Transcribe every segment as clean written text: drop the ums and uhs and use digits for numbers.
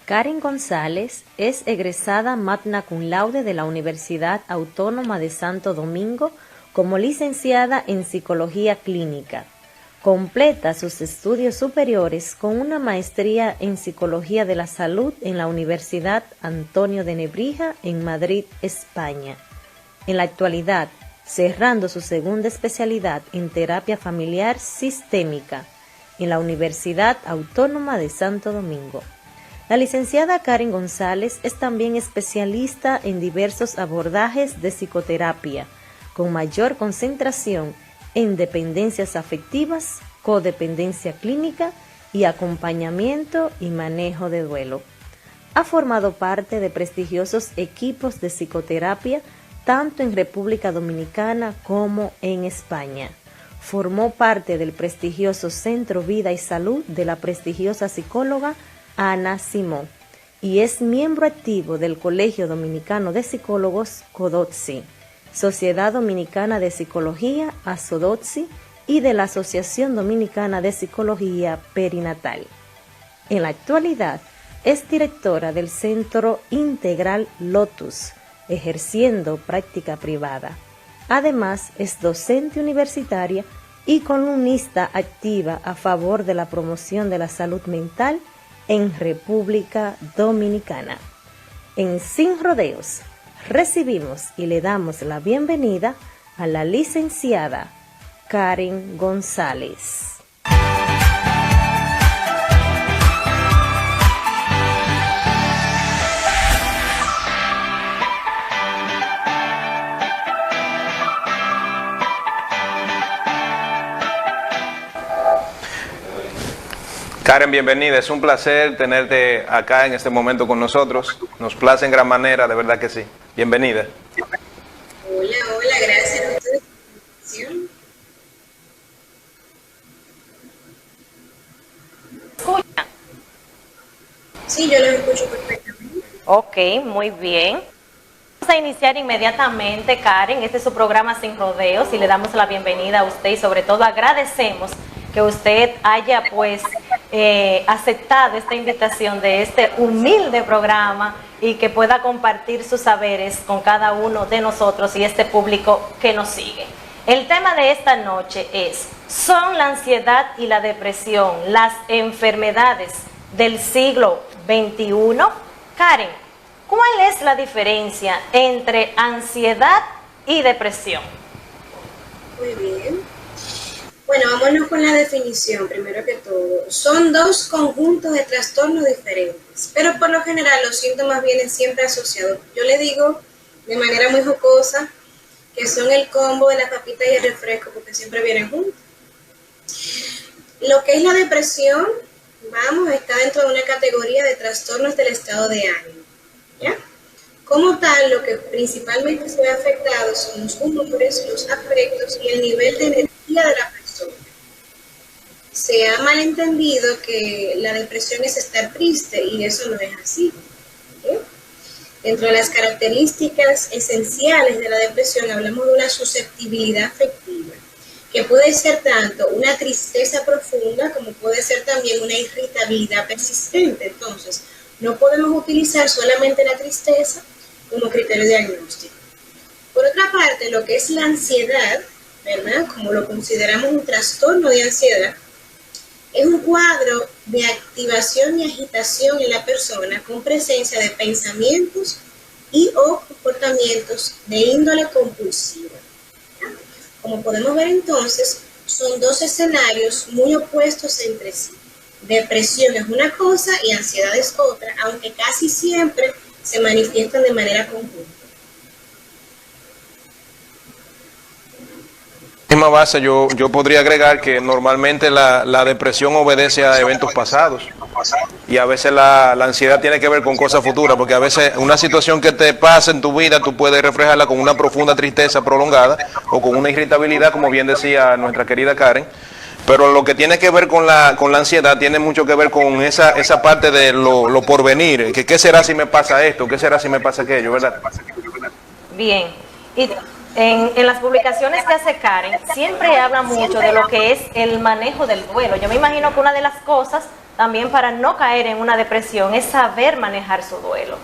Karen González es egresada magna cum laude de la Universidad Autónoma de Santo Domingo como licenciada en Psicología Clínica. Completa sus estudios superiores con una maestría en Psicología de la Salud en la Universidad Antonio de Nebrija en Madrid, España. En la actualidad, cerrando su segunda especialidad en Terapia Familiar Sistémica en la Universidad Autónoma de Santo Domingo. La licenciada Karen González es también especialista en diversos abordajes de psicoterapia, con mayor concentración en dependencias afectivas, codependencia clínica y acompañamiento y manejo de duelo. Ha formado parte de prestigiosos equipos de psicoterapia tanto en República Dominicana como en España. Formó parte del prestigioso Centro Vida y Salud de la prestigiosa psicóloga Ana Simón y es miembro activo del Colegio Dominicano de Psicólogos CODOTSI, Sociedad Dominicana de Psicología ASODOTSI y de la Asociación Dominicana de Psicología Perinatal. En la actualidad es directora del Centro Integral Lotus, ejerciendo práctica privada. Además es docente universitaria y columnista activa a favor de la promoción de la salud mental en República Dominicana. En Sin Rodeos, recibimos y le damos la bienvenida a la licenciada Karen González. Karen, bienvenida. Es un placer tenerte acá en este momento con nosotros. Nos place en gran manera, de verdad que sí. Bienvenida. Hola, gracias a ustedes por la invitación. ¿Escucha? Sí, yo los escucho perfectamente. Ok, muy bien. Vamos a iniciar inmediatamente, Karen. Este es su programa Sin Rodeos y le damos la bienvenida a usted y sobre todo agradecemos que usted haya aceptado esta invitación de este humilde programa y que pueda compartir sus saberes con cada uno de nosotros y este público que nos sigue. El tema de esta noche es: ¿son la ansiedad y la depresión las enfermedades del siglo XXI? Karen, ¿cuál es la diferencia entre ansiedad y depresión? Muy bien. Bueno, vámonos con la definición, primero que todo. Son dos conjuntos de trastornos diferentes, pero por lo general los síntomas vienen siempre asociados. Yo le digo de manera muy jocosa que son el combo de la papita y el refresco, porque siempre vienen juntos. Lo que es la depresión, está dentro de una categoría de trastornos del estado de ánimo, ¿ya? Como tal, lo que principalmente se ve afectado son los humores, los afectos y el nivel de energía de la persona. Se ha malentendido que la depresión es estar triste y eso no es así. ¿Okay? Dentro de las características esenciales de la depresión hablamos de una susceptibilidad afectiva, que puede ser tanto una tristeza profunda como puede ser también una irritabilidad persistente. Entonces, no podemos utilizar solamente la tristeza como criterio diagnóstico. Por otra parte, lo que es la ansiedad, ¿verdad? Como lo consideramos un trastorno de ansiedad, es un cuadro de activación y agitación en la persona con presencia de pensamientos y o comportamientos de índole compulsiva. Como podemos ver entonces, son dos escenarios muy opuestos entre sí. Depresión es una cosa y ansiedad es otra, aunque casi siempre se manifiestan de manera conjunta. Misma base, yo podría agregar que normalmente la depresión obedece a eventos pasados y a veces la ansiedad tiene que ver con cosas futuras, porque a veces una situación que te pasa en tu vida tú puedes reflejarla con una profunda tristeza prolongada o con una irritabilidad, como bien decía nuestra querida Karen. Pero lo que tiene que ver con la ansiedad tiene mucho que ver con esa parte de lo porvenir, que qué será si me pasa esto, qué será si me pasa aquello, ¿verdad? Bien, y en las publicaciones que hace Karen siempre habla mucho de lo que es el manejo del duelo. Yo me imagino que una de las cosas también para no caer en una depresión es saber manejar su duelo.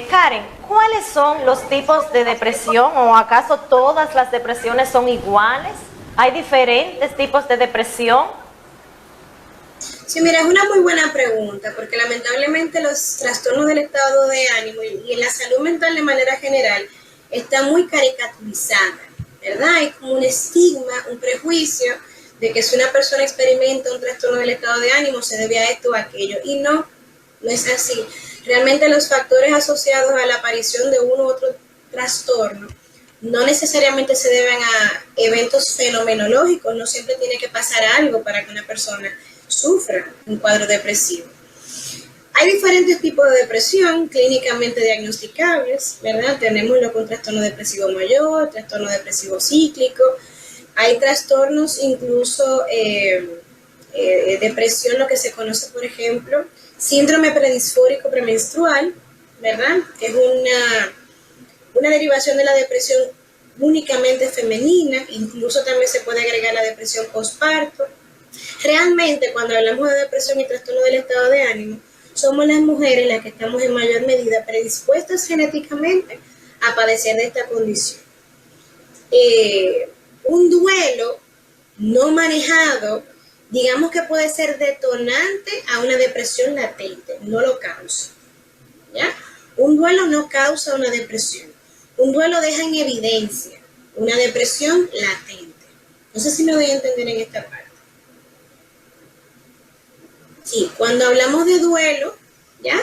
Karen, ¿cuáles son los tipos de depresión o acaso todas las depresiones son iguales? ¿Hay diferentes tipos de depresión? Sí, mira, es una muy buena pregunta, porque lamentablemente los trastornos del estado de ánimo y en la salud mental de manera general está muy caricaturizada, ¿verdad? Hay como un estigma, un prejuicio de que si una persona experimenta un trastorno del estado de ánimo se debe a esto o aquello, y no es así. Realmente los factores asociados a la aparición de uno u otro trastorno no necesariamente se deben a eventos fenomenológicos, no siempre tiene que pasar algo para que una persona sufra un cuadro depresivo. Hay diferentes tipos de depresión clínicamente diagnosticables, ¿verdad? Tenemos lo que un trastorno depresivo mayor, trastorno depresivo cíclico, hay trastornos incluso depresión, lo que se conoce, por ejemplo, síndrome predisfórico premenstrual, ¿verdad? Que es una derivación de la depresión únicamente femenina, incluso también se puede agregar la depresión postparto. Realmente, cuando hablamos de depresión y trastorno del estado de ánimo, somos las mujeres las que estamos en mayor medida predispuestas genéticamente a padecer de esta condición. Un duelo no manejado, digamos que puede ser detonante a una depresión latente, no lo causa, ¿ya? Un duelo no causa una depresión, un duelo deja en evidencia una depresión latente. No sé si me voy a entender en esta parte. Sí, cuando hablamos de duelo, ¿ya?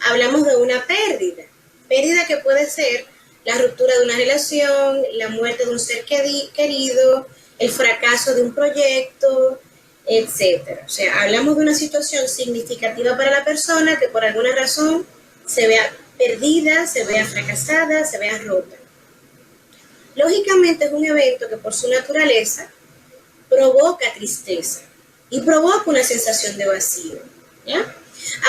Hablamos de una pérdida que puede ser la ruptura de una relación, la muerte de un ser querido, el fracaso de un proyecto, etcétera. O sea, hablamos de una situación significativa para la persona que por alguna razón se vea perdida, se vea fracasada, se vea rota. Lógicamente es un evento que por su naturaleza provoca tristeza y provoca una sensación de vacío, ¿ya?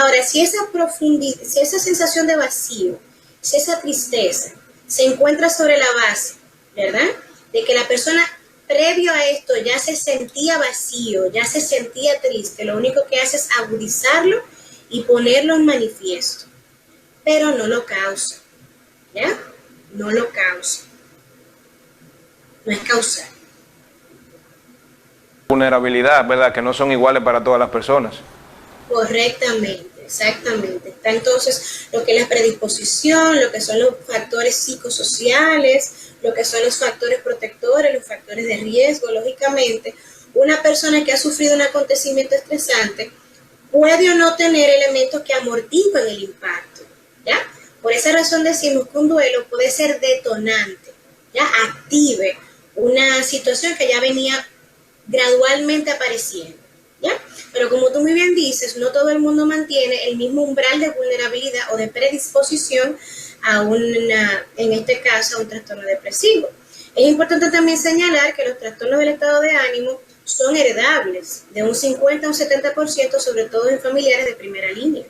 Ahora, si esa sensación de vacío, si esa tristeza se encuentra sobre la base, ¿verdad?, de que la persona previo a esto ya se sentía vacío, ya se sentía triste, lo único que hace es agudizarlo y ponerlo en manifiesto, pero no lo causa, ¿ya? No lo causa. No es causal. Vulnerabilidad, ¿verdad? Que no son iguales para todas las personas. Correctamente, exactamente. Está entonces lo que es la predisposición, lo que son los factores psicosociales, lo que son los factores protectores, los factores de riesgo. Lógicamente, una persona que ha sufrido un acontecimiento estresante puede o no tener elementos que amortiguen el impacto, ¿ya? Por esa razón decimos que un duelo puede ser detonante, ¿ya? Active una situación que ya venía gradualmente apareciendo, ¿ya? Pero como tú muy bien dices, no todo el mundo mantiene el mismo umbral de vulnerabilidad o de predisposición a en este caso, a un trastorno depresivo. Es importante también señalar que los trastornos del estado de ánimo son heredables, de un 50 a un 70%, sobre todo en familiares de primera línea.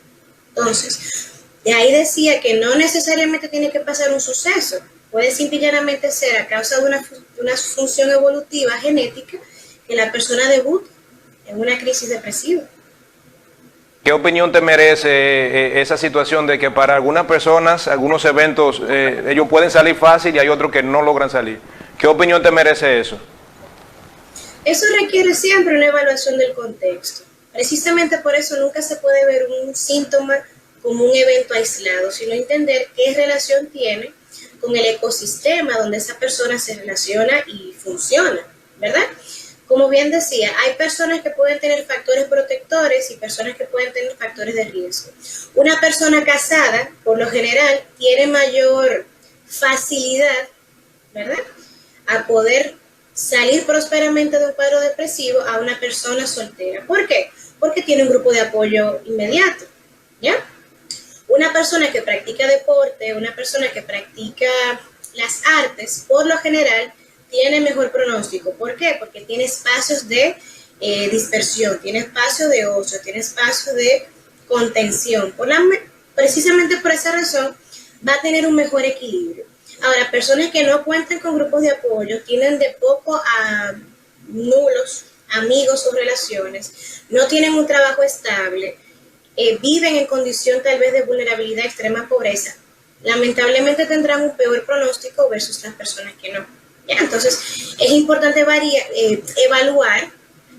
Entonces, de ahí decía que no necesariamente tiene que pasar un suceso, puede simplemente ser a causa de una función evolutiva genética que la persona debute en una crisis depresiva. ¿Qué opinión te merece esa situación de que para algunas personas, algunos eventos, ellos pueden salir fácil y hay otros que no logran salir? ¿Qué opinión te merece eso? Eso requiere siempre una evaluación del contexto. Precisamente por eso nunca se puede ver un síntoma como un evento aislado, sino entender qué relación tiene con el ecosistema donde esa persona se relaciona y funciona, ¿verdad? Como bien decía, hay personas que pueden tener factores protectores y personas que pueden tener factores de riesgo. Una persona casada, por lo general, tiene mayor facilidad, ¿verdad?, a poder salir prósperamente de un cuadro depresivo a una persona soltera. ¿Por qué? Porque tiene un grupo de apoyo inmediato, ¿ya? Una persona que practica deporte, una persona que practica las artes, por lo general, tiene mejor pronóstico. ¿Por qué? Porque tiene espacios de dispersión, tiene espacios de ocio, tiene espacios de contención. Precisamente por esa razón va a tener un mejor equilibrio. Ahora, personas que no cuentan con grupos de apoyo tienen de poco a nulos amigos o relaciones, no tienen un trabajo estable, viven en condición tal vez de vulnerabilidad, extrema pobreza, lamentablemente tendrán un peor pronóstico versus las personas que no. ¿Ya? Entonces, es importante evaluar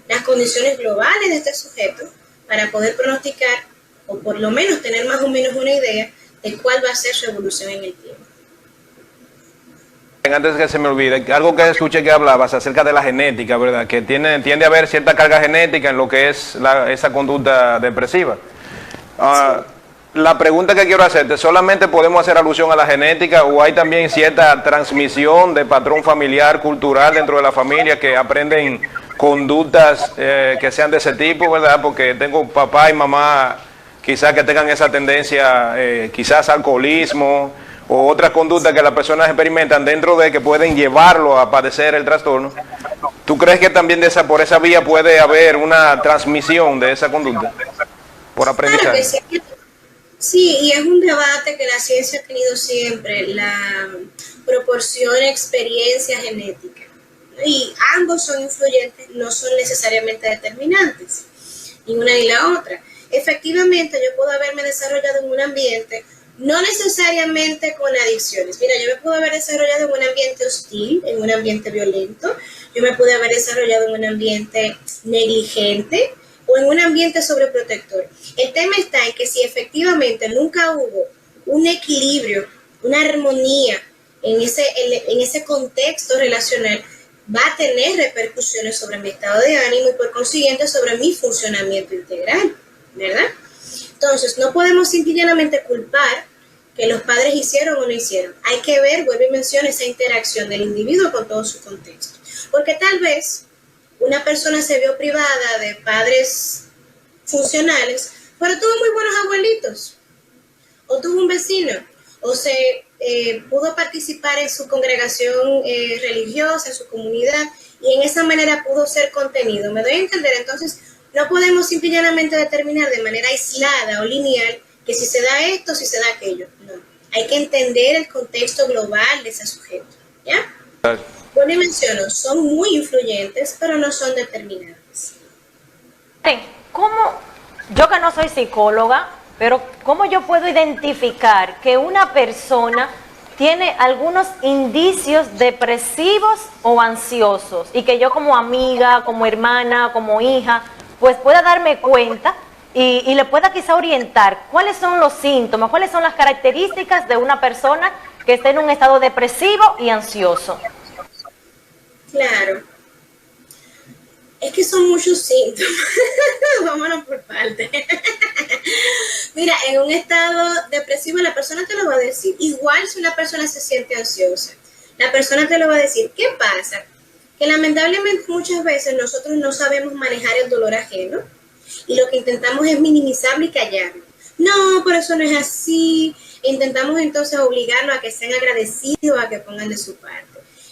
las condiciones globales de este sujeto para poder pronosticar o por lo menos tener más o menos una idea de cuál va a ser su evolución en el tiempo. Antes que se me olvide, algo que escuché que hablabas acerca de la genética, ¿verdad? Que tiende a haber cierta carga genética en lo que es esa conducta depresiva. La pregunta que quiero hacerte, ¿solamente podemos hacer alusión a la genética o hay también cierta transmisión de patrón familiar, cultural dentro de la familia que aprenden conductas que sean de ese tipo, ¿verdad? Porque tengo papá y mamá quizás que tengan esa tendencia, quizás alcoholismo o otras conductas que las personas experimentan dentro de que pueden llevarlo a padecer el trastorno. ¿Tú crees que también por esa vía puede haber una transmisión de esa conducta por aprendizaje? Claro que sí. Sí, y es un debate que la ciencia ha tenido siempre, la proporción experiencia genética. Y ambos son influyentes, no son necesariamente determinantes, ni una ni la otra. Efectivamente, yo puedo haberme desarrollado en un ambiente, no necesariamente con adicciones. Mira, yo me puedo haber desarrollado en un ambiente hostil, en un ambiente violento, yo me pude haber desarrollado en un ambiente negligente, o en un ambiente sobreprotector. El tema está en que si efectivamente nunca hubo un equilibrio, una armonía en ese contexto relacional, va a tener repercusiones sobre mi estado de ánimo y por consiguiente sobre mi funcionamiento integral, ¿verdad? Entonces, no podemos simplemente culpar que los padres hicieron o no hicieron. Hay que ver, vuelvo y menciono, esa interacción del individuo con todo su contexto. Porque tal vez una persona se vio privada de padres funcionales, pero tuvo muy buenos abuelitos, o tuvo un vecino, o se pudo participar en su congregación religiosa, en su comunidad, y en esa manera pudo ser contenido. ¿Me doy a entender? Entonces, no podemos simplemente determinar de manera aislada o lineal que si se da esto, si se da aquello. No. Hay que entender el contexto global de ese sujeto. ¿Ya? Bueno, y menciono, son muy influyentes, pero no son determinantes. ¿Cómo, yo que no soy psicóloga, pero cómo yo puedo identificar que una persona tiene algunos indicios depresivos o ansiosos y que yo como amiga, como hermana, como hija, pues pueda darme cuenta y le pueda quizá orientar cuáles son los síntomas, cuáles son las características de una persona que esté en un estado depresivo y ansioso? Claro. Es que son muchos síntomas. Vámonos por partes. Mira, en un estado depresivo la persona te lo va a decir. Igual si una persona se siente ansiosa, la persona te lo va a decir. ¿Qué pasa? Que lamentablemente muchas veces nosotros no sabemos manejar el dolor ajeno y lo que intentamos es minimizarlo y callarlo. No, por eso no es así. Intentamos entonces obligarlo a que sean agradecidos, a que pongan de su parte.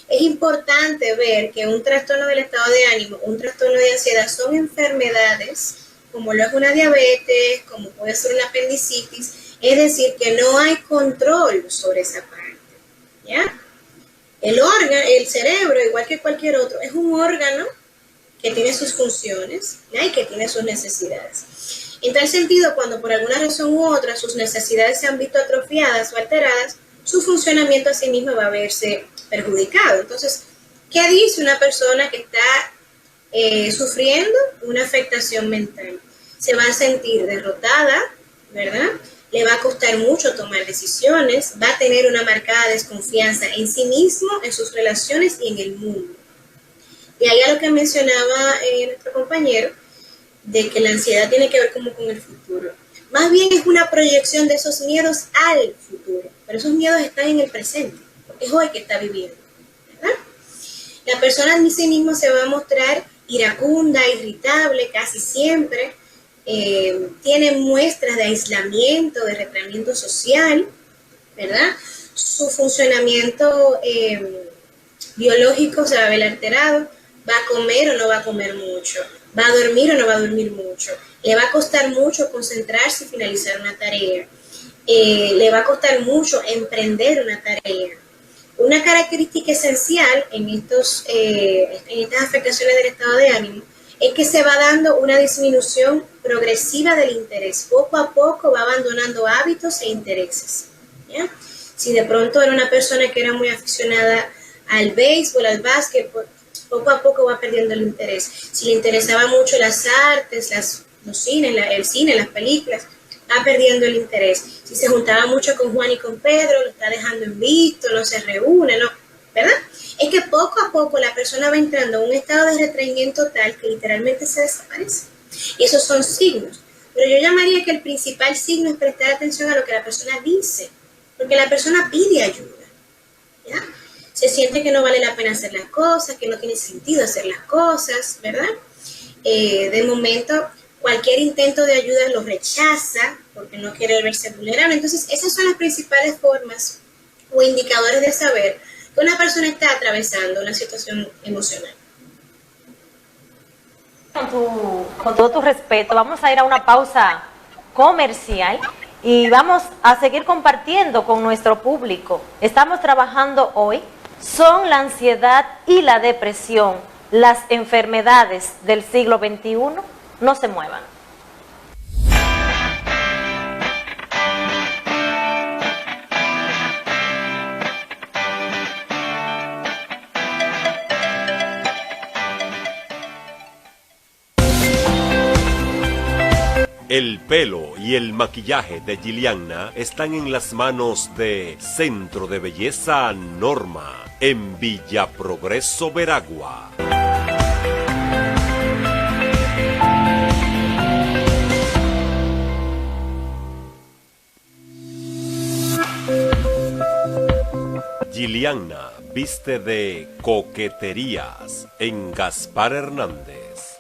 Es importante ver que un trastorno del estado de ánimo, un trastorno de ansiedad son enfermedades como lo es una diabetes, como puede ser una apendicitis, es decir, que no hay control sobre esa parte, ¿ya? El órgano, el cerebro, igual que cualquier otro, es un órgano que tiene sus funciones, ¿ya? Y que tiene sus necesidades. En tal sentido, cuando por alguna razón u otra sus necesidades se han visto atrofiadas o alteradas, su funcionamiento a sí mismo va a verse perjudicado. Entonces, ¿qué dice una persona que está sufriendo una afectación mental? Se va a sentir derrotada, ¿verdad? Le va a costar mucho tomar decisiones, va a tener una marcada desconfianza en sí mismo, en sus relaciones y en el mundo. Y ahí a lo que mencionaba nuestro compañero, de que la ansiedad tiene que ver como con el futuro. Más bien es una proyección de esos miedos al futuro, pero esos miedos están en el presente, porque es hoy que está viviendo, ¿verdad? La persona en sí misma se va a mostrar iracunda, irritable casi siempre, tiene muestras de aislamiento, de retraimiento social, ¿verdad? Su funcionamiento biológico se va a ver alterado, va a comer o no va a comer mucho, va a dormir o no va a dormir mucho, le va a costar mucho concentrarse y finalizar una tarea, le va a costar mucho emprender una tarea. Una característica esencial en estas afectaciones del estado de ánimo es que se va dando una disminución progresiva del interés. Poco a poco va abandonando hábitos e intereses, ¿ya? Si de pronto era una persona que era muy aficionada al béisbol, al básquet, poco a poco va perdiendo el interés. Si le interesaban mucho las artes, el cine, las películas, va perdiendo el interés. Si se juntaba mucho con Juan y con Pedro, lo está dejando en visto, no se reúne, ¿no? ¿Verdad? Es que poco a poco la persona va entrando en un estado de retraimiento tal que literalmente se desaparece. Y esos son signos. Pero yo llamaría que el principal signo es prestar atención a lo que la persona dice, porque la persona pide ayuda, ¿ya? Se siente que no vale la pena hacer las cosas, que no tiene sentido hacer las cosas, ¿verdad? De momento, cualquier intento de ayuda lo rechaza porque no quiere verse vulnerable. Entonces, esas son las principales formas o indicadores de saber que una persona está atravesando una situación emocional. Con todo tu respeto, vamos a ir a una pausa comercial y vamos a seguir compartiendo con nuestro público. Estamos trabajando hoy, son la ansiedad y la depresión, las enfermedades del siglo XXI. No se muevan. El pelo y el maquillaje de Gilianna están en las manos de Centro de Belleza Norma, en Villa Progreso, Veragua. Gilianna viste de coqueterías en Gaspar Hernández.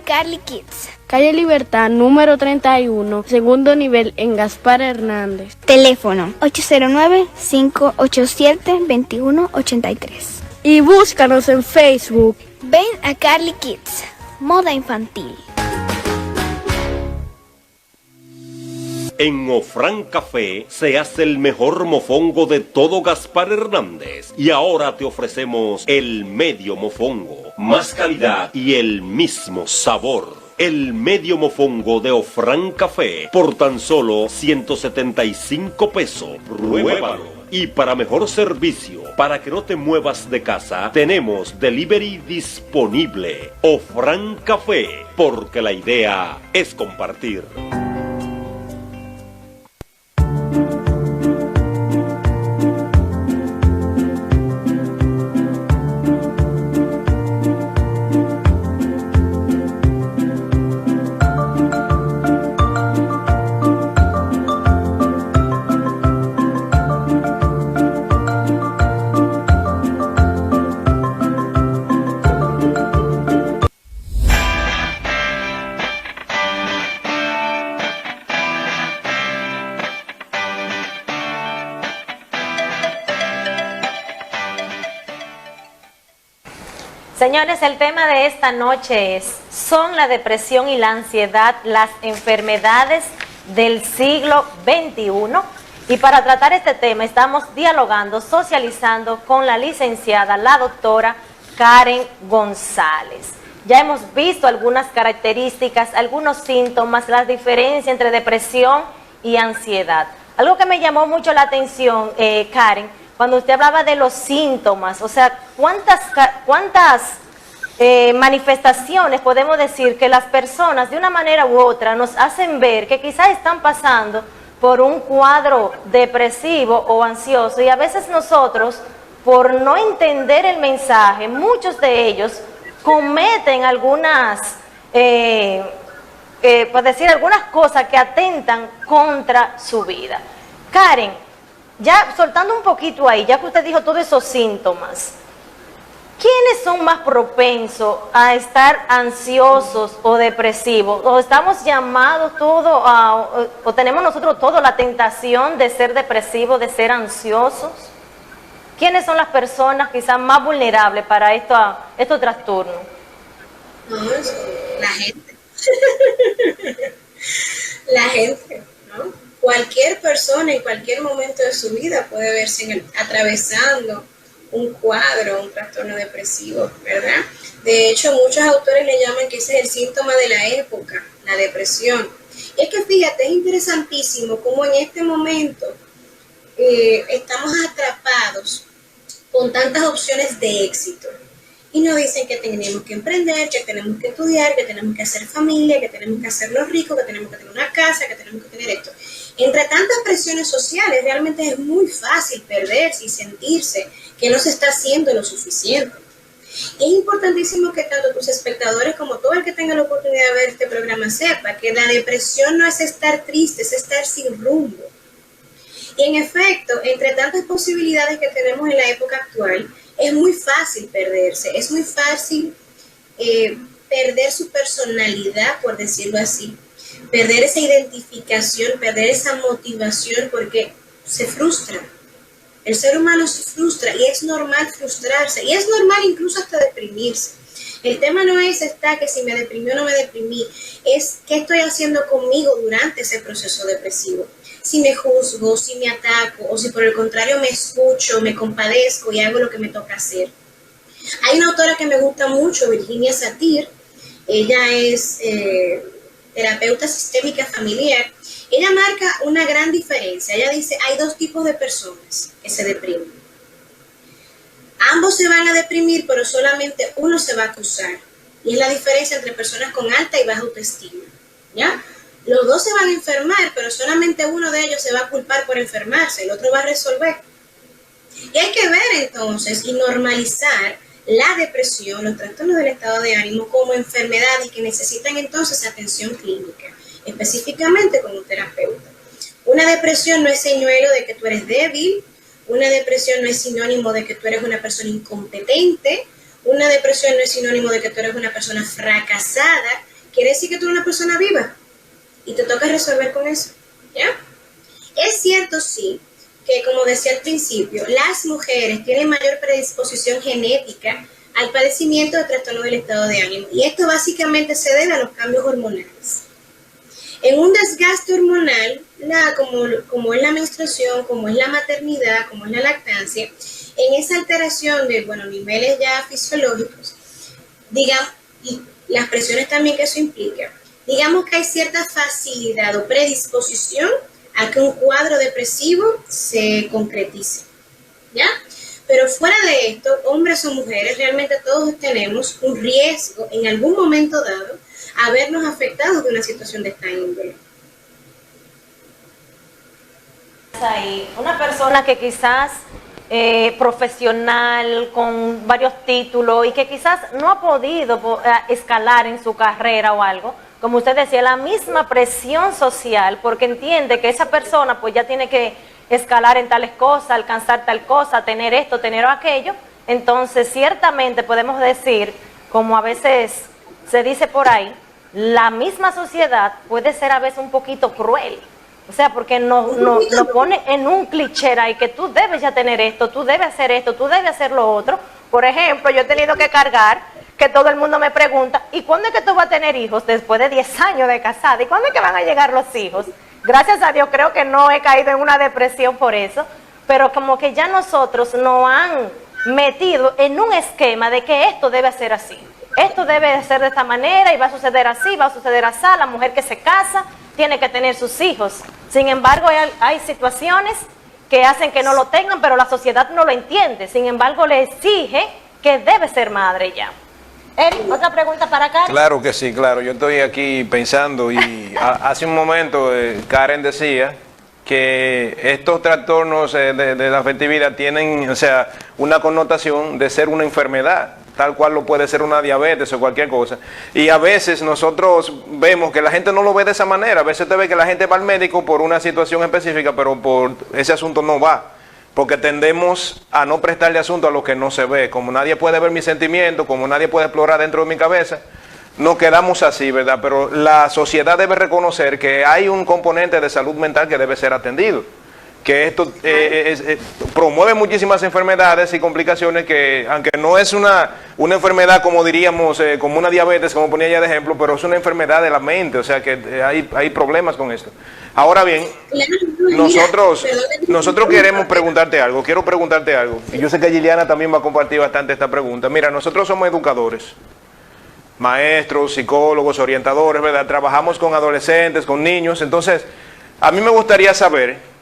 Carly Kids, calle Libertad, número 31, segundo nivel en Gaspar Hernández. Teléfono 809-587-2183. Y búscanos en Facebook. Ven a Carly Kids, moda infantil. En Ofran Café se hace el mejor mofongo de todo Gaspar Hernández. Y ahora te ofrecemos el medio mofongo. Más calidad y el mismo sabor. El medio mofongo de Ofran Café por tan solo 175 pesos. Pruébalo. Y para mejor servicio, para que no te muevas de casa, tenemos delivery disponible. Ofran Café, porque la idea es compartir. Señores, el tema de esta noche son la depresión y la ansiedad, las enfermedades del siglo XXI. Y para tratar este tema estamos dialogando, socializando con la licenciada, la doctora Karen González. Ya hemos visto algunas características, algunos síntomas, las diferencias entre depresión y ansiedad. Algo que me llamó mucho la atención, Karen, cuando usted hablaba de los síntomas, o sea, ¿cuántas manifestaciones podemos decir que las personas de una manera u otra nos hacen ver que quizás están pasando por un cuadro depresivo o ansioso? Y a veces nosotros, por no entender el mensaje, muchos de ellos cometen algunas, por decir, algunas cosas que atentan contra su vida. Karen, ya soltando un poquito ahí, ya que usted dijo todos esos síntomas, ¿quiénes son más propensos a estar ansiosos o depresivos? ¿O estamos llamados todos o tenemos nosotros todos la tentación de ser depresivos, de ser ansiosos? ¿Quiénes son las personas quizás más vulnerables para estos trastornos? No, la gente. La gente, ¿no? Cualquier persona en cualquier momento de su vida puede verse atravesando un cuadro, un trastorno depresivo, ¿verdad? De hecho, muchos autores le llaman que ese es el síntoma de la época, la depresión. Y es que fíjate, es interesantísimo cómo en este momento estamos atrapados con tantas opciones de éxito. Y nos dicen que tenemos que emprender, que tenemos que estudiar, que tenemos que hacer familia, que tenemos que hacernos ricos, que tenemos que tener una casa, que tenemos que tener esto. Entre tantas presiones sociales, realmente es muy fácil perderse y sentirse que no se está haciendo lo suficiente. Y es importantísimo que tanto tus espectadores como todo el que tenga la oportunidad de ver este programa sepa que la depresión no es estar triste, es estar sin rumbo. Y en efecto, entre tantas posibilidades que tenemos en la época actual, es muy fácil perderse, es muy fácil perder su personalidad, por decirlo así, perder esa identificación, perder esa motivación, porque se frustra. El ser humano se frustra y es normal frustrarse y es normal incluso hasta deprimirse. El tema no es que si me deprimí o no me deprimí, es qué estoy haciendo conmigo durante ese proceso depresivo. Si me juzgo, si me ataco o si por el contrario me escucho, me compadezco y hago lo que me toca hacer. Hay una autora que me gusta mucho, Virginia Satir. Ella es terapeuta sistémica familiar. Ella marca una gran diferencia. Ella dice, hay dos tipos de personas que se deprimen. Ambos se van a deprimir, pero solamente uno se va a acusar. Y es la diferencia entre personas con alta y baja autoestima. ¿Ya? Los dos se van a enfermar, pero solamente uno de ellos se va a culpar por enfermarse, el otro va a resolver. Y hay que ver entonces y normalizar la depresión, los trastornos del estado de ánimo como enfermedades que necesitan entonces atención clínica, específicamente con un terapeuta. Una depresión no es señuelo de que tú eres débil, una depresión no es sinónimo de que tú eres una persona incompetente, una depresión no es sinónimo de que tú eres una persona fracasada, quiere decir que tú eres una persona viva. Y te toca resolver con eso, ¿ya? Es cierto, sí, que como decía al principio, las mujeres tienen mayor predisposición genética al padecimiento de trastorno del estado de ánimo. Y esto básicamente se debe a los cambios hormonales. En un desgaste hormonal, como es la menstruación, como es la maternidad, como es la lactancia, en esa alteración de, niveles ya fisiológicos, digamos, y las presiones también que eso implica, digamos que hay cierta facilidad o predisposición a que un cuadro depresivo se concretice, ¿ya? Pero fuera de esto, hombres o mujeres, realmente todos tenemos un riesgo en algún momento dado a vernos afectados de una situación de esta índole. Una persona que quizás profesional, con varios títulos y que quizás no ha podido escalar en su carrera o algo, como usted decía, la misma presión social, porque entiende que esa persona pues ya tiene que escalar en tales cosas, alcanzar tal cosa, tener esto, tener aquello. Entonces ciertamente podemos decir, como a veces se dice por ahí, la misma sociedad puede ser a veces un poquito cruel. O sea, porque nos pone en un cliché ahí que tú debes ya tener esto, tú debes hacer esto, tú debes hacer lo otro. Por ejemplo, yo he tenido que cargar que todo el mundo me pregunta, ¿y cuándo es que tú vas a tener hijos? Después de 10 años de casada, ¿y cuándo es que van a llegar los hijos? Gracias a Dios creo que no he caído en una depresión por eso, pero como que ya nosotros nos han metido en un esquema de que esto debe ser así. Esto debe ser de esta manera y va a suceder así, va a suceder así. La mujer que se casa tiene que tener sus hijos. Sin embargo, hay situaciones que hacen que no lo tengan, pero la sociedad no lo entiende. Sin embargo, le exige que debe ser madre ya. Eric, ¿otra pregunta para Karen? Claro que sí, claro. Yo estoy aquí pensando y hace un momento Karen decía que estos trastornos de la afectividad tienen, o sea, una connotación de ser una enfermedad, tal cual lo puede ser una diabetes o cualquier cosa. Y a veces nosotros vemos que la gente no lo ve de esa manera. A veces te ve que la gente va al médico por una situación específica, pero por ese asunto no va. Porque tendemos a no prestarle asunto a lo que no se ve. Como nadie puede ver mis sentimientos, como nadie puede explorar dentro de mi cabeza, nos quedamos así, ¿verdad? Pero la sociedad debe reconocer que hay un componente de salud mental que debe ser atendido. Que esto promueve muchísimas enfermedades y complicaciones que, aunque no es una enfermedad como diríamos, como una diabetes, como ponía ya de ejemplo, pero es una enfermedad de la mente, o sea que hay problemas con esto. Ahora bien, nosotros queremos preguntarte algo, quiero preguntarte algo, y yo sé que Giliana también va a compartir bastante esta pregunta. Mira, nosotros somos educadores, maestros, psicólogos, orientadores, ¿verdad? Trabajamos con adolescentes, con niños, entonces a mí me gustaría saber,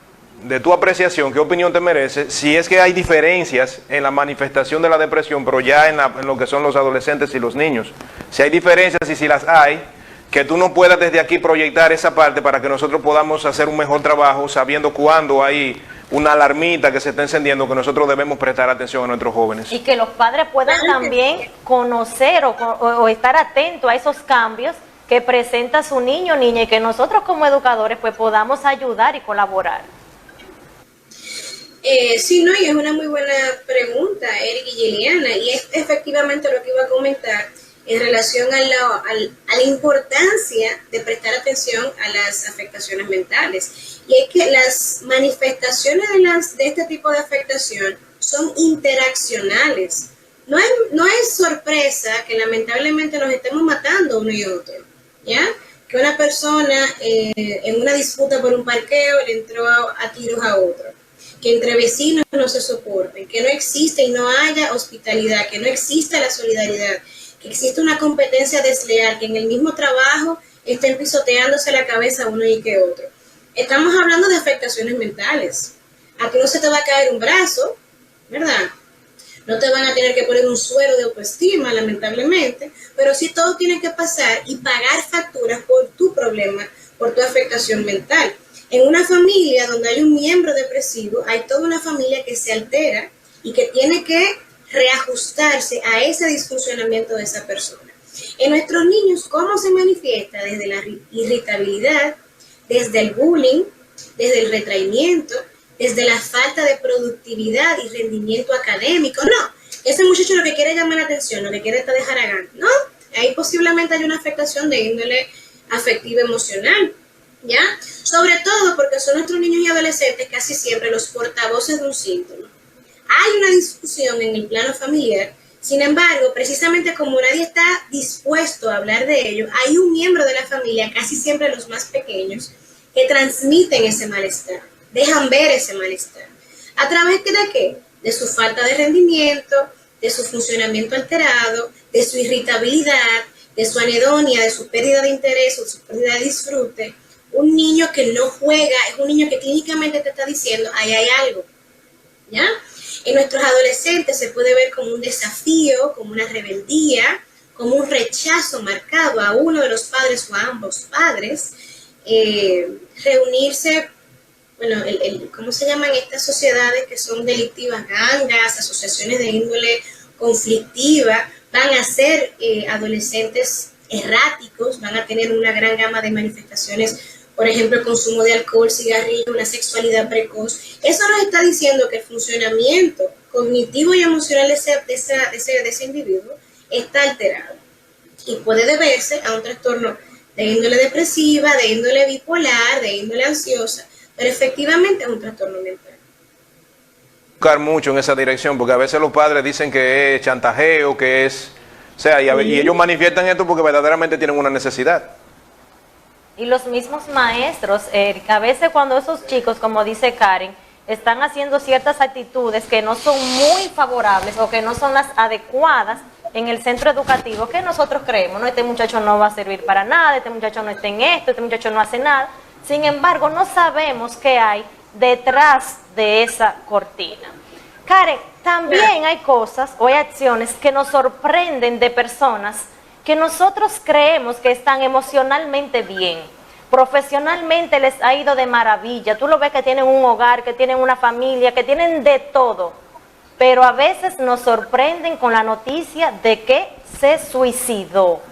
de tu apreciación, qué opinión te merece, si es que hay diferencias en la manifestación de la depresión, pero ya en lo que son los adolescentes y los niños. Si hay diferencias y si las hay, que tú no puedas desde aquí proyectar esa parte para que nosotros podamos hacer un mejor trabajo, sabiendo cuándo hay una alarmita que se está encendiendo, que nosotros debemos prestar atención a nuestros jóvenes. Y que los padres puedan también conocer o estar atentos a esos cambios que presenta su niño o niña, y que nosotros como educadores pues podamos ayudar y colaborar. Sí, no, y es una muy buena pregunta, Eric y Giliana, y es efectivamente lo que iba a comentar en relación a la importancia de prestar atención a las afectaciones mentales. Y es que las manifestaciones de este tipo de afectación son interaccionales. No es sorpresa que lamentablemente nos estemos matando uno y otro, ¿ya? Que una persona en una disputa por un parqueo le entró a tiros a otro, que entre vecinos no se soporten, que no existe y no haya hospitalidad, que no exista la solidaridad, que existe una competencia desleal, que en el mismo trabajo estén pisoteándose la cabeza uno y que otro. Estamos hablando de afectaciones mentales. A ti no se te va a caer un brazo, ¿verdad? No te van a tener que poner un suero de autoestima, lamentablemente, pero sí todo tiene que pasar y pagar facturas por tu problema, por tu afectación mental. En una familia donde hay un miembro depresivo, hay toda una familia que se altera y que tiene que reajustarse a ese disfuncionamiento de esa persona. En nuestros niños, ¿cómo se manifiesta? Desde la irritabilidad, desde el bullying, desde el retraimiento, desde la falta de productividad y rendimiento académico. No, ese muchacho lo que quiere es llamar la atención, lo que quiere es dejar a ganar. No, ahí posiblemente hay una afectación de índole afectiva emocional, ¿ya? Sobre todo porque son nuestros niños y adolescentes casi siempre los portavoces de un síntoma. Hay una discusión en el plano familiar, sin embargo, precisamente como nadie está dispuesto a hablar de ello, hay un miembro de la familia, casi siempre los más pequeños, que transmiten ese malestar, dejan ver ese malestar. ¿A través de qué? De su falta de rendimiento, de su funcionamiento alterado, de su irritabilidad, de su anedonia, de su pérdida de interés o de su pérdida de disfrute. Un niño que no juega es un niño que clínicamente te está diciendo, ahí hay algo, ¿ya? En nuestros adolescentes se puede ver como un desafío, como una rebeldía, como un rechazo marcado a uno de los padres o a ambos padres, reunirse, bueno, ¿cómo se llaman estas sociedades que son delictivas? Gangas, asociaciones de índole conflictiva, van a ser adolescentes erráticos, van a tener una gran gama de manifestaciones, por ejemplo, el consumo de alcohol, cigarrillo, una sexualidad precoz. Eso nos está diciendo que el funcionamiento cognitivo y emocional de ese individuo está alterado y puede deberse a un trastorno de índole depresiva, de índole bipolar, de índole ansiosa, pero efectivamente es un trastorno mental. Buscar mucho en esa dirección, porque a veces los padres dicen que es chantajeo, que es... O sea, y ellos manifiestan esto porque verdaderamente tienen una necesidad. Y los mismos maestros, a veces cuando esos chicos, como dice Karen, están haciendo ciertas actitudes que no son muy favorables o que no son las adecuadas en el centro educativo, que nosotros creemos, no, este muchacho no va a servir para nada, este muchacho no está en esto, este muchacho no hace nada. Sin embargo, no sabemos qué hay detrás de esa cortina. Karen, también hay cosas o hay acciones que nos sorprenden de personas que nosotros creemos que están emocionalmente bien, profesionalmente les ha ido de maravilla, tú lo ves que tienen un hogar, que tienen una familia, que tienen de todo, pero a veces nos sorprenden con la noticia de que se suicidó.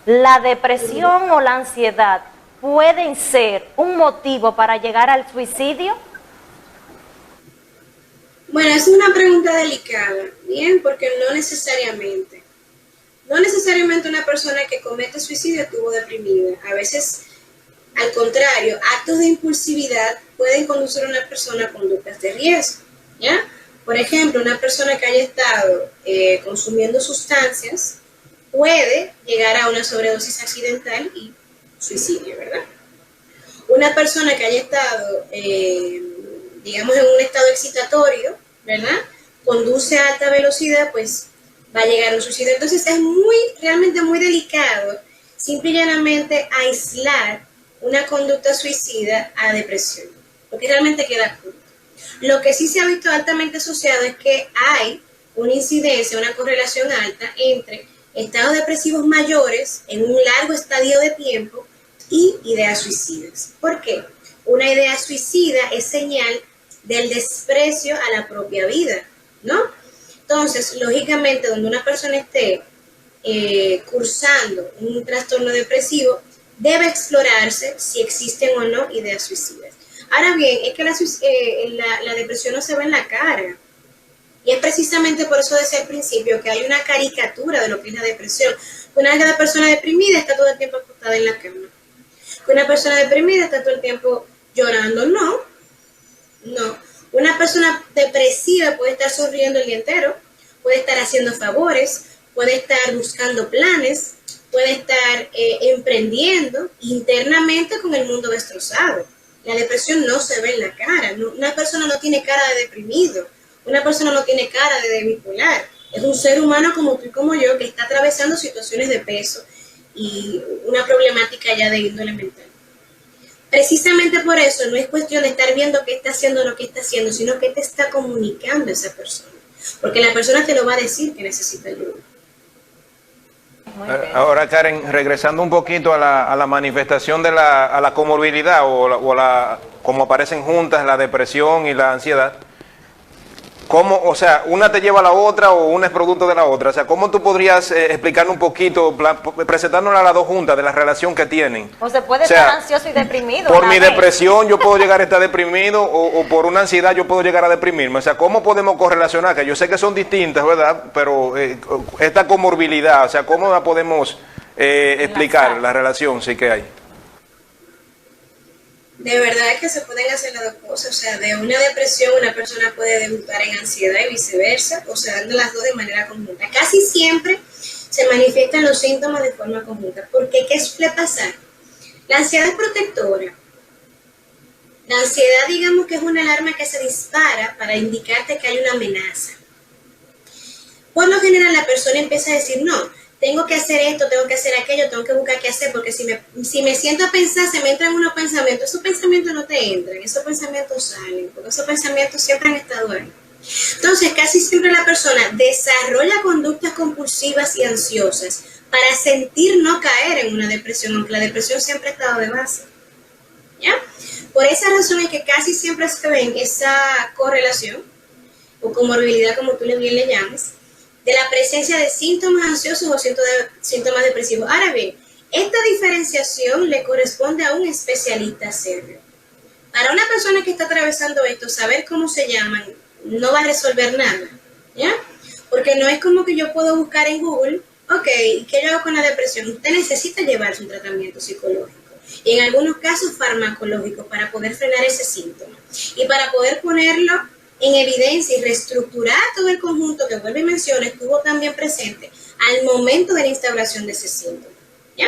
La depresión o la ansiedad pueden ser un motivo para llegar al suicidio. Bueno, es una pregunta delicada, bien, porque no necesariamente. No necesariamente una persona que comete suicidio estuvo deprimida. A veces, al contrario, actos de impulsividad pueden conducir a una persona a conductas de riesgo, ¿ya? Por ejemplo, una persona que haya estado consumiendo sustancias puede llegar a una sobredosis accidental y suicidio, ¿verdad? Una persona que haya estado, digamos, en un estado excitatorio, ¿verdad? Conduce a alta velocidad, pues va a llegar a un suicidio. Entonces es realmente muy delicado, simple y llanamente, aislar una conducta suicida a depresión, porque realmente queda corto. Lo que sí se ha visto altamente asociado es que hay una incidencia, una correlación alta entre estados depresivos mayores en un largo estadio de tiempo y ideas suicidas. ¿Por qué? Una idea suicida es señal del desprecio a la propia vida, ¿no? Entonces, lógicamente, donde una persona esté cursando un trastorno depresivo, debe explorarse si existen o no ideas suicidas. Ahora bien, es que la depresión no se ve en la cara. Y es precisamente por eso decía al principio que hay una caricatura de lo que es la depresión. Una persona deprimida está todo el tiempo acostada en la cama. Una persona deprimida está todo el tiempo llorando. No. Una persona depresiva puede estar sonriendo el día entero, puede estar haciendo favores, puede estar buscando planes, puede estar emprendiendo internamente con el mundo destrozado. La depresión no se ve en la cara. Una persona no tiene cara de deprimido. Una persona no tiene cara de bipolar. Es un ser humano como tú y como yo que está atravesando situaciones de peso y una problemática ya de índole mental. Precisamente por eso no es cuestión de estar viendo qué está haciendo o lo que está haciendo, sino qué te está comunicando esa persona. Porque la persona te lo va a decir que necesita ayuda. Ahora, Karen, regresando un poquito a la manifestación de la comorbilidad como aparecen juntas la depresión y la ansiedad, ¿cómo, o sea, una te lleva a la otra o una es producto de la otra? O sea, ¿cómo tú podrías explicar un poquito, presentándonos a las dos juntas de la relación que tienen? O se puede estar ansioso y deprimido. Por mi depresión yo puedo llegar a estar deprimido o por una ansiedad yo puedo llegar a deprimirme. O sea, ¿cómo podemos correlacionar? Que yo sé que son distintas, ¿verdad? Pero esta comorbilidad, o sea, ¿cómo la podemos explicar la relación sí que hay? De verdad que se pueden hacer las dos cosas, o sea, de una depresión una persona puede debutar en ansiedad y viceversa, o sea, dando las dos de manera conjunta. Casi siempre se manifiestan los síntomas de forma conjunta, porque ¿qué suele pasar? La ansiedad es protectora. La ansiedad, digamos que es una alarma que se dispara para indicarte que hay una amenaza. Por lo general la persona empieza a decir, no, tengo que hacer esto, tengo que hacer aquello, tengo que buscar qué hacer, porque si me siento a pensar, se me entran unos pensamientos, esos pensamientos no te entran, esos pensamientos salen, porque esos pensamientos siempre han estado ahí. Entonces, casi siempre la persona desarrolla conductas compulsivas y ansiosas para sentir no caer en una depresión, aunque la depresión siempre ha estado de base. ¿Ya? Por esa razón es que casi siempre se ven esa correlación, o comorbilidad, como tú bien le llamas, de la presencia de síntomas ansiosos o síntomas depresivos. Ahora bien, esta diferenciación le corresponde a un especialista serio. Para una persona que está atravesando esto, saber cómo se llaman no va a resolver nada, ¿ya? Porque no es como que yo puedo buscar en Google, ok, ¿qué yo hago con la depresión? Usted necesita llevarse un tratamiento psicológico y en algunos casos farmacológico para poder frenar ese síntoma y para poder ponerlo en evidencia y reestructurar todo el conjunto que vuelve y menciona estuvo también presente al momento de la instauración de ese síntoma, ¿ya?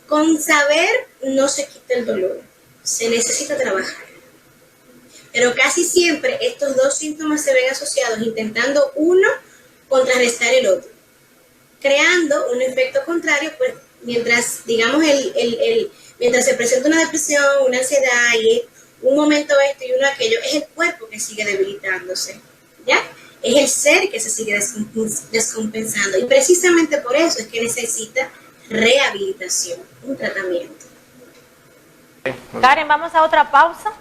Con saber no se quita el dolor, se necesita trabajar. Pero casi siempre estos dos síntomas se ven asociados, intentando uno contrarrestar el otro, creando un efecto contrario, pues mientras, digamos, mientras se presenta una depresión, una ansiedad y un momento esto y uno aquello, es el cuerpo que sigue debilitándose, ¿ya? Es el ser que se sigue descompensando y precisamente por eso es que necesita rehabilitación, un tratamiento. Karen, vamos a otra pausa.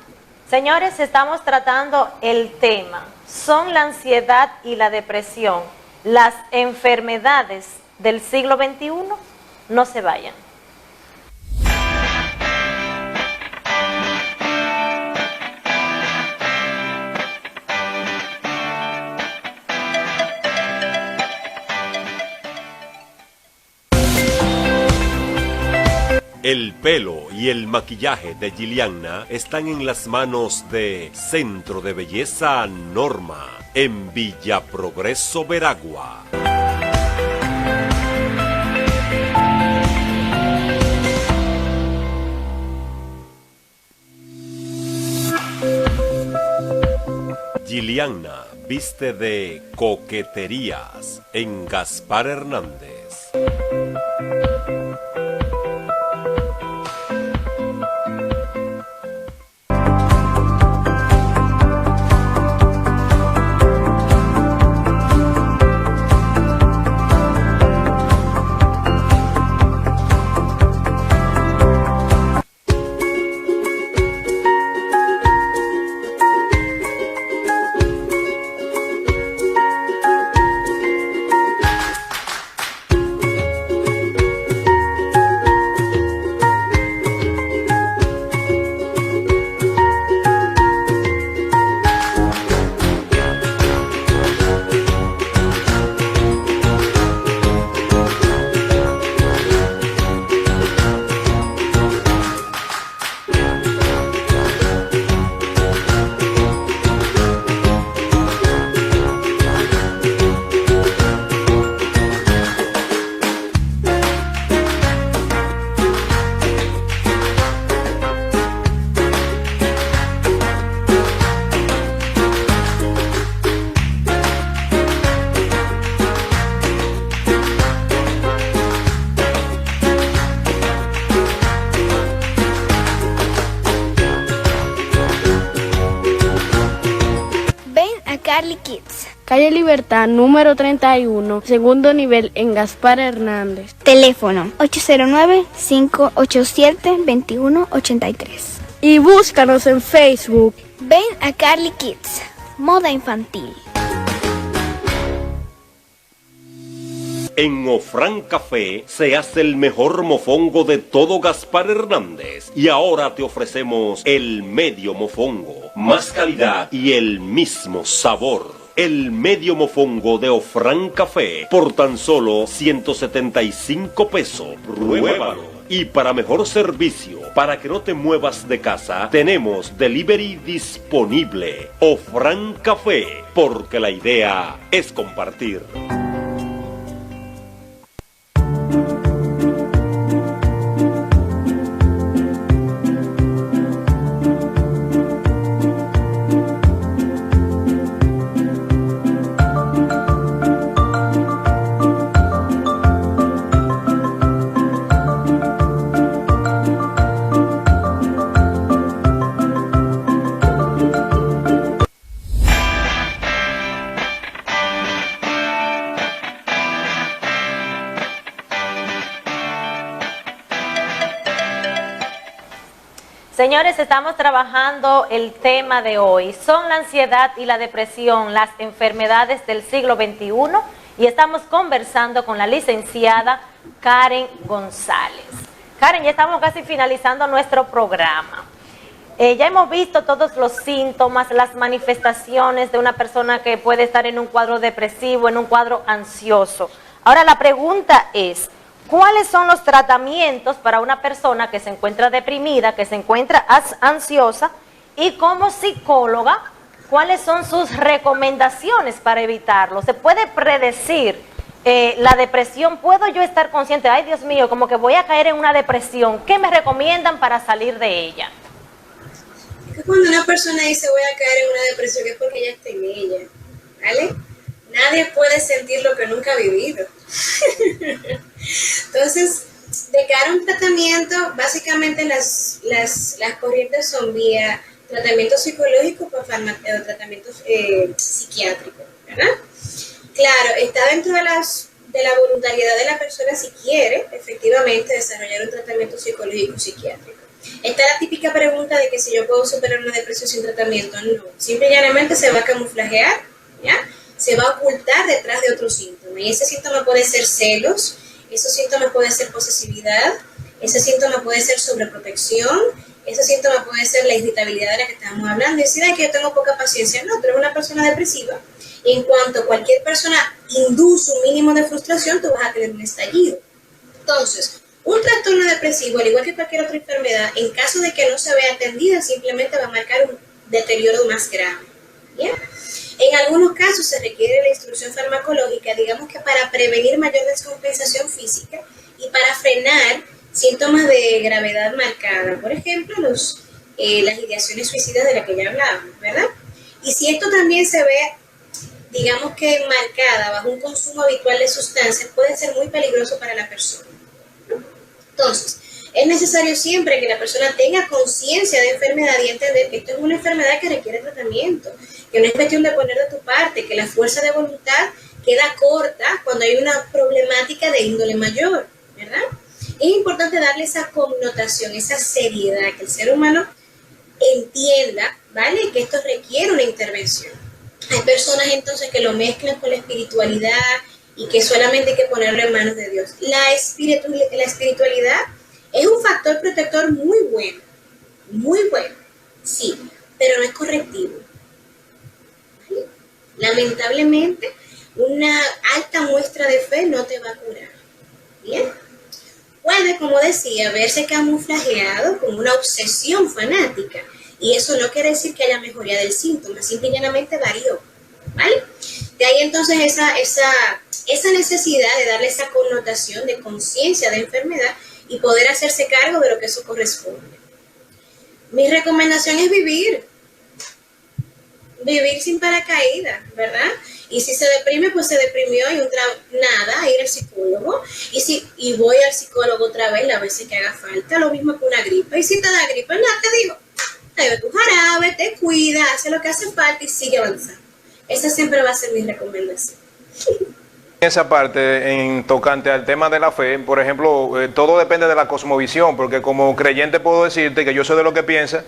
Señores, estamos tratando el tema, son la ansiedad y la depresión, las enfermedades del siglo XXI. No se vayan. El pelo y el maquillaje de Gilianna están en las manos de Centro de Belleza Norma, en Villa Progreso, Veragua. Gilianna viste de coqueterías en Gaspar Hernández. Carly Kids. Calle Libertad, número 31, segundo nivel en Gaspar Hernández. Teléfono 809-587-2183. Y búscanos en Facebook. Ven a Carly Kids, moda infantil. En Ofran Café se hace el mejor mofongo de todo Gaspar Hernández y ahora te ofrecemos el medio mofongo, más calidad y el mismo sabor. El medio mofongo de Ofran Café por tan solo 175 pesos. Pruébalo. Y para mejor servicio, para que no te muevas de casa, tenemos delivery disponible. Ofran Café, porque la idea es compartir. Señores, estamos trabajando el tema de hoy. Son la ansiedad y la depresión, las enfermedades del siglo XXI, y estamos conversando con la licenciada Karen González. Karen, ya estamos casi finalizando nuestro programa. Ya hemos visto todos los síntomas, las manifestaciones de una persona que puede estar en un cuadro depresivo, en un cuadro ansioso. Ahora la pregunta es, ¿cuáles son los tratamientos para una persona que se encuentra deprimida, que se encuentra ansiosa? Y como psicóloga, ¿cuáles son sus recomendaciones para evitarlo? ¿Se puede predecir la depresión, ¿puedo yo estar consciente? Ay, Dios mío, como que voy a caer en una depresión. ¿Qué me recomiendan para salir de ella? Es que cuando una persona dice voy a caer en una depresión es porque ya está en ella, ¿vale? Nadie puede sentir lo que nunca ha vivido. Entonces, de cara a un tratamiento, básicamente las corrientes son vía tratamiento psicológico o tratamiento psiquiátrico, ¿verdad? Claro, está dentro de la voluntariedad de la persona si quiere efectivamente desarrollar un tratamiento psicológico psiquiátrico. Está la típica pregunta de que si yo puedo superar una depresión sin tratamiento. No, simple y llanamente se va a camuflajear, ¿ya? Se va a ocultar detrás de otro síntoma. Y ese síntoma puede ser celos, ese síntoma puede ser posesividad, ese síntoma puede ser sobreprotección, ese síntoma puede ser la irritabilidad de la que estábamos hablando. Y decir, ay, que yo tengo poca paciencia. No, tú eres una persona depresiva. Y en cuanto cualquier persona induce un mínimo de frustración, tú vas a tener un estallido. Entonces, un trastorno depresivo, al igual que cualquier otra enfermedad, en caso de que no se vea atendida, simplemente va a marcar un deterioro más grave. ¿Bien? En algunos casos se requiere la instrucción farmacológica, digamos que para prevenir mayor descompensación física y para frenar síntomas de gravedad marcada. Por ejemplo, las ideaciones suicidas de las que ya hablábamos, ¿verdad? Y si esto también se ve, digamos que marcada bajo un consumo habitual de sustancias, puede ser muy peligroso para la persona. Entonces, es necesario siempre que la persona tenga conciencia de enfermedad y entender que esto es una enfermedad que requiere tratamiento, que no es cuestión de poner de tu parte, que la fuerza de voluntad queda corta cuando hay una problemática de índole mayor, ¿verdad? Es importante darle esa connotación, esa seriedad, que el ser humano entienda, ¿vale?, que esto requiere una intervención. Hay personas entonces que lo mezclan con la espiritualidad y que solamente hay que ponerlo en manos de Dios. La espiritualidad es un factor protector muy bueno, sí, pero no es correctivo. ¿Vale? Lamentablemente, una alta muestra de fe no te va a curar. ¿Bien? Puede, como decía, verse camuflajeado como una obsesión fanática. Y eso no quiere decir que haya mejoría del síntoma, simple y llanamente varió, ¿vale? De ahí entonces esa necesidad de darle esa connotación de conciencia de enfermedad y poder hacerse cargo de lo que eso corresponde. Mi recomendación es vivir sin paracaídas, ¿verdad? Y si se deprime, pues se deprimió y nada, ir al psicólogo. Y voy al psicólogo otra vez las veces que haga falta, lo mismo que una gripe. Y si te da gripe, nada, te digo, bebe tu jarabe, te cuida, hace lo que hace falta y sigue avanzando. Esa siempre va a ser mi recomendación. Esa parte, en tocante al tema de la fe, por ejemplo, todo depende de la cosmovisión, porque como creyente puedo decirte que yo soy de lo que piensa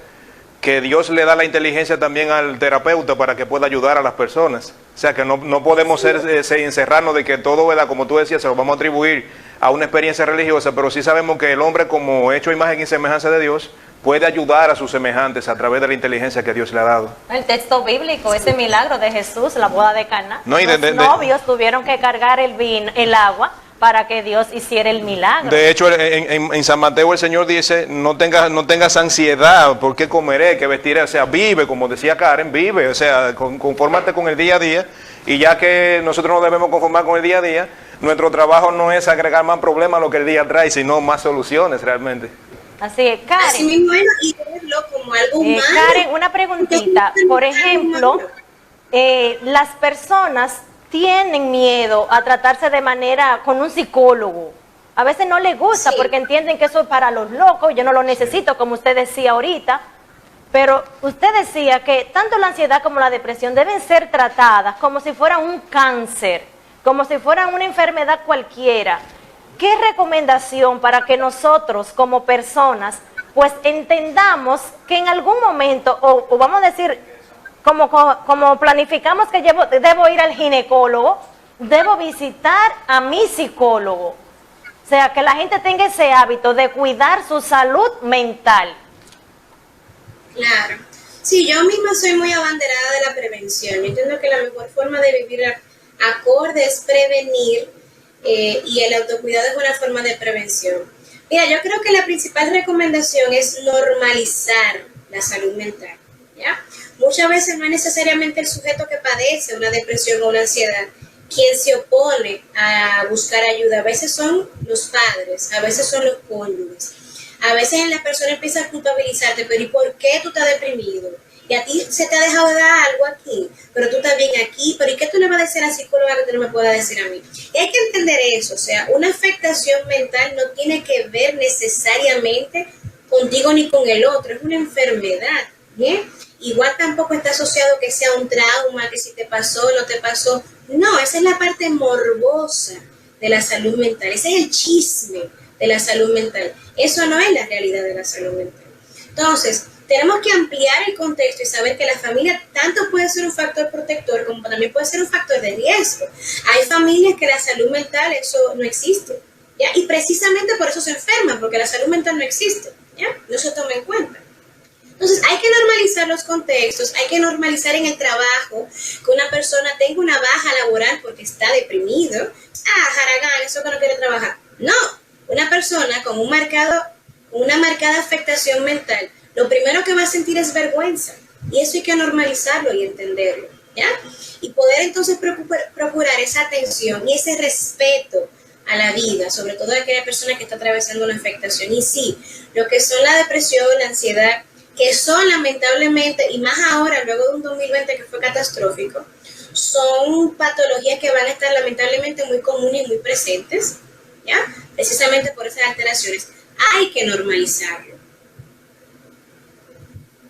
que Dios le da la inteligencia también al terapeuta para que pueda ayudar a las personas. O sea, que no podemos encerrarnos de que todo, ¿verdad?, como tú decías, se lo vamos a atribuir a una experiencia religiosa, pero sí sabemos que el hombre, como hecho imagen y semejanza de Dios, puede ayudar a sus semejantes a través de la inteligencia que Dios le ha dado. El texto bíblico, ese milagro de Jesús, la boda de Caná, no, los novios tuvieron que cargar el agua para que Dios hiciera el milagro. De hecho, en San Mateo el Señor dice, no tengas ansiedad, por qué comeré, qué vestiré, o sea, vive, como decía Karen, vive, o sea, confórmate con el día a día, y ya que nosotros nos debemos conformar con el día a día, nuestro trabajo no es agregar más problemas a lo que el día trae, sino más soluciones realmente. Así es, Karen. Así mismo, y verlo como algo humano. Karen, una preguntita, por ejemplo, las personas tienen miedo a tratarse de manera con un psicólogo. A veces no les gusta porque entienden que eso es para los locos, yo no lo necesito, como usted decía ahorita, pero usted decía que tanto la ansiedad como la depresión deben ser tratadas como si fueran un cáncer, como si fueran una enfermedad cualquiera. ¿Qué recomendación para que nosotros como personas pues entendamos que en algún momento, o vamos a decir, como planificamos que debo ir al ginecólogo, debo visitar a mi psicólogo? O sea, que la gente tenga ese hábito de cuidar su salud mental. Claro. Sí, yo misma soy muy abanderada de la prevención. Yo entiendo que la mejor forma de vivir acorde es prevenir, y el autocuidado es una forma de prevención. Mira, yo creo que la principal recomendación es normalizar la salud mental, ¿ya? Muchas veces no es necesariamente el sujeto que padece una depresión o una ansiedad quien se opone a buscar ayuda. A veces son los padres, a veces son los cónyuges. A veces la persona empieza a culpabilizarte, pero ¿y por qué tú estás deprimido? Y a ti se te ha dejado de dar algo aquí, pero tú estás bien aquí, pero ¿y qué tú le vas a decir a la psicóloga que tú no me puedas decir a mí? Y hay que entender eso, o sea, una afectación mental no tiene que ver necesariamente contigo ni con el otro, es una enfermedad, ¿bien? Igual tampoco está asociado que sea un trauma, que si te pasó, no te pasó. No, esa es la parte morbosa de la salud mental, ese es el chisme de la salud mental. Eso no es la realidad de la salud mental. Entonces, tenemos que ampliar el contexto y saber que la familia tanto puede ser un factor protector como también puede ser un factor de riesgo. Hay familias que la salud mental, eso no existe, ¿ya? Y precisamente por eso se enferman, porque la salud mental no existe, ¿ya? No se toma en cuenta. Entonces, hay que normalizar los contextos, hay que normalizar en el trabajo que una persona tenga una baja laboral porque está deprimido. Jaragán, eso que no quiere trabajar. No, una persona con una marcada afectación mental, lo primero que va a sentir es vergüenza. Y eso hay que normalizarlo y entenderlo, ¿ya? Y poder entonces procurar esa atención y ese respeto a la vida, sobre todo de aquella persona que está atravesando una afectación. Y sí, lo que son la depresión, la ansiedad, que son lamentablemente, y más ahora, luego de un 2020 que fue catastrófico, son patologías que van a estar lamentablemente muy comunes y muy presentes, ¿ya? Precisamente por esas alteraciones. Hay que normalizarlo.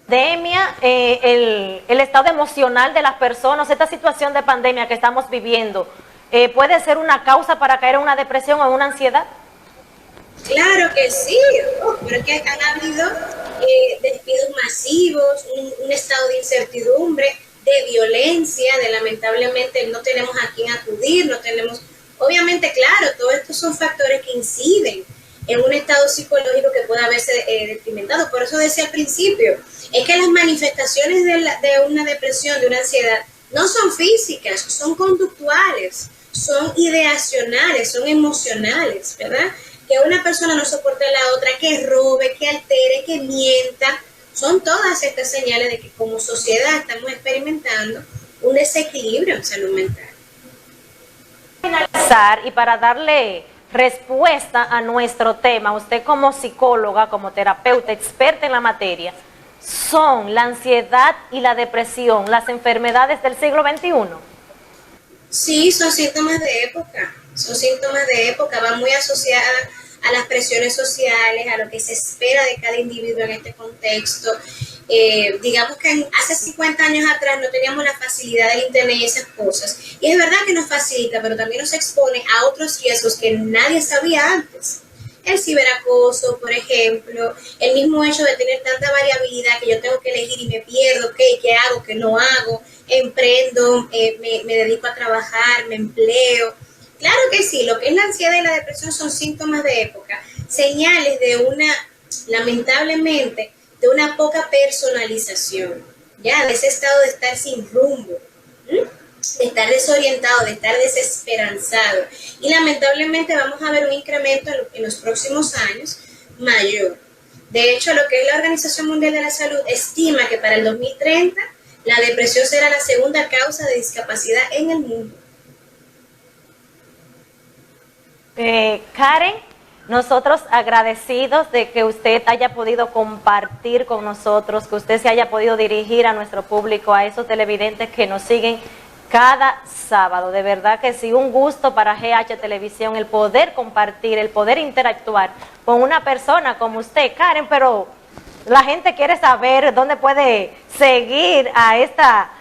Pandemia, el estado emocional de las personas, esta situación de pandemia que estamos viviendo, ¿puede ser una causa para caer en una depresión o en una ansiedad? Claro que sí, pero es que han habido despidos masivos, un estado de incertidumbre, de violencia, de lamentablemente no tenemos a quién acudir, no tenemos, obviamente, claro, todos estos son factores que inciden en un estado psicológico que pueda haberse detrimentado. Por eso decía al principio, es que las manifestaciones de una depresión, de una ansiedad, no son físicas, son conductuales, son ideacionales, son emocionales, ¿verdad? Que una persona no soporte a la otra, que robe, que altere, que mienta, son todas estas señales de que como sociedad estamos experimentando un desequilibrio en salud mental. Finalizar y para darle respuesta a nuestro tema, usted como psicóloga, como terapeuta, experta en la materia, ¿son la ansiedad y la depresión las enfermedades del siglo XXI? Sí, son síntomas de época, van muy asociadas a las presiones sociales, a lo que se espera de cada individuo en este contexto. Digamos que hace 50 años atrás no teníamos la facilidad del internet y esas cosas, y es verdad que nos facilita, pero también nos expone a otros riesgos que nadie sabía antes. El ciberacoso, por ejemplo, el mismo hecho de tener tanta variabilidad que yo tengo que elegir y me pierdo, ¿qué hago, qué no hago? Emprendo, me dedico a trabajar, me empleo. Claro que sí, lo que es la ansiedad y la depresión son síntomas de época, señales de lamentablemente, de una poca personalización, ya, de ese estado de estar sin rumbo, de estar desorientado, de estar desesperanzado. Y lamentablemente vamos a ver un incremento en los próximos años mayor. De hecho, lo que es la Organización Mundial de la Salud estima que para el 2030 la depresión será la segunda causa de discapacidad en el mundo. Karen, nosotros agradecidos de que usted haya podido compartir con nosotros, que usted se haya podido dirigir a nuestro público, a esos televidentes que nos siguen cada sábado. De verdad que sí, un gusto para GH Televisión el poder compartir, el poder interactuar con una persona como usted, Karen, pero la gente quiere saber dónde puede seguir a esta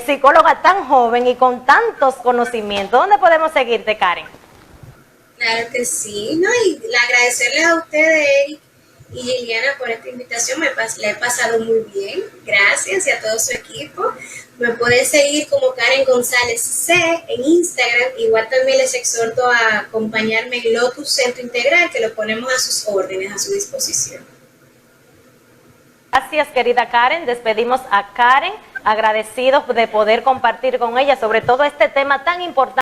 psicóloga tan joven y con tantos conocimientos. ¿Dónde podemos seguirte, Karen? Claro que sí, ¿no? Y agradecerles a ustedes, Eric y Liliana, por esta invitación. La he pasado muy bien, gracias, y a todo su equipo. Me pueden seguir como Karen González C en Instagram. Igual también les exhorto a acompañarme en Lotus Centro Integral, que lo ponemos a sus órdenes, a su disposición. Gracias, querida Karen. Despedimos a Karen, agradecidos de poder compartir con ella sobre todo este tema tan importante.